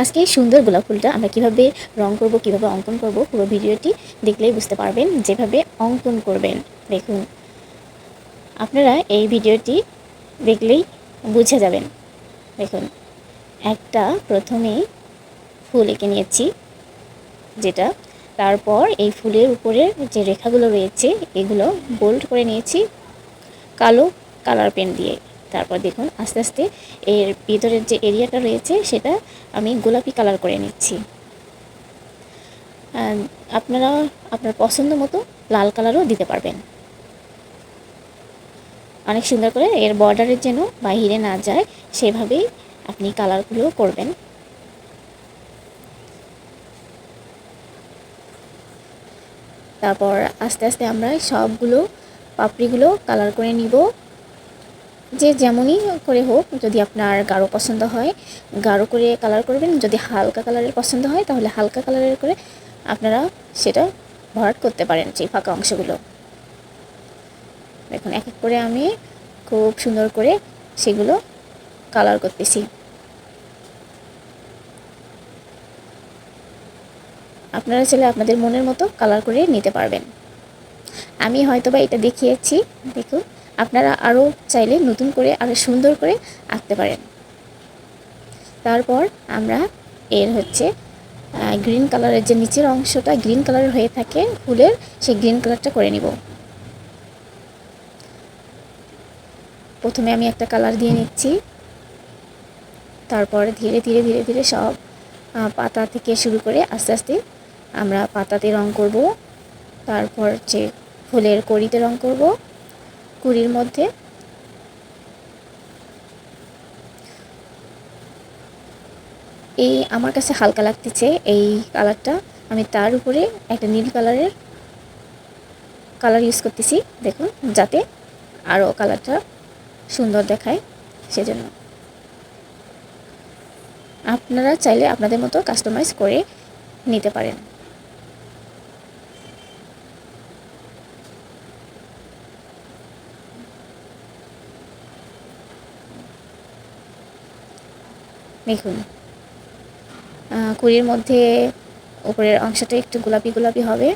আজকে এই সুন্দর গোলাপ ফুলটা আমরা কিভাবে রং করব, কিভাবে অঙ্কন করব, পুরো ভিডিওটি দেখলেই বুঝতে পারবেন। যেভাবে অঙ্কন করবেন দেখুন, আপনারা এই ভিডিওটি দেখলেই বুঝে যাবেন। দেখুন, একটা প্রথমেই ফুল এঁকে নিয়েছি, যেটা তারপর এই ফুলের উপরের যে রেখাগুলো রয়েছে এগুলো বোল্ড করে নিয়েছি কালো কালার পেন দিয়ে। তারপর দেখুন আস্তে আস্তে এর ভিতরের যে এরিয়াটা রয়েছে সেটা আমি গোলাপি কালার করে নিচ্ছি। আপনারা আপনার পছন্দ মতো লাল কালারও দিতে পারবেন। অনেক সুন্দর করে এর বর্ডারের যেন বাইরে না যায় সেভাবেই আপনি কালারগুলো করবেন। তারপর আস্তে আস্তে আমরা সবগুলো পাপড়িগুলো কালার করে নিব। যে যেমনই করে হোক, যদি আপনার গাঢ় পছন্দ হয় গাঢ় করে কালার করবেন, যদি হালকা কালারের পছন্দ হয় তাহলে হালকা কালারের করে আপনারা সেটা ভরাট করতে পারেন সেই ফাঁকা অংশগুলো। দেখুন এক এক করে আমি খুব সুন্দর করে সেগুলো কালার করতেছি। আপনারা চাইলে আপনাদের মনের মতো কালার করে নিতে পারবেন। আমি হয়তোবা এটা দেখিয়েছি, দেখুন আপনারা আরও চাইলে নতুন করে আরও সুন্দর করে আঁকতে পারেন। তারপর আমরা এর গ্রিন কালারের যে নিচের অংশটা গ্রিন কালারের হয়ে থাকে ফুলের, সেই গ্রিন কালারটা করে নিব। প্রথমে আমি একটা কালার দিয়ে নিচ্ছি, তারপর ধীরে ধীরে ধীরে ধীরে সব পাতা থেকে শুরু করে আস্তে আস্তে আমরা পাতাতে রং করব। তারপর যে ফুলের কড়িতে রং করব, কুড়ির মধ্যে এই আমার কাছে হালকা লাগতেছে এই কালারটা, আমি তার উপরে একটা নীল কালারের কালার ইউজ করতেছি। দেখুন যাতে আরও কালারটা সুন্দর দেখায়, সেজন্য আপনারা চাইলে আপনাদের মতো কাস্টমাইজ করে নিতে পারেন। দেখুন কুড়ির মধ্যে উপরের অংশটা একটু গোলাপি গোলাপি হবে।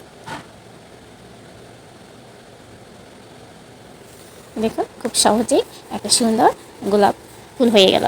দেখুন খুব সহজেই একটা সুন্দর গোলাপ ফুল হয়ে গেল।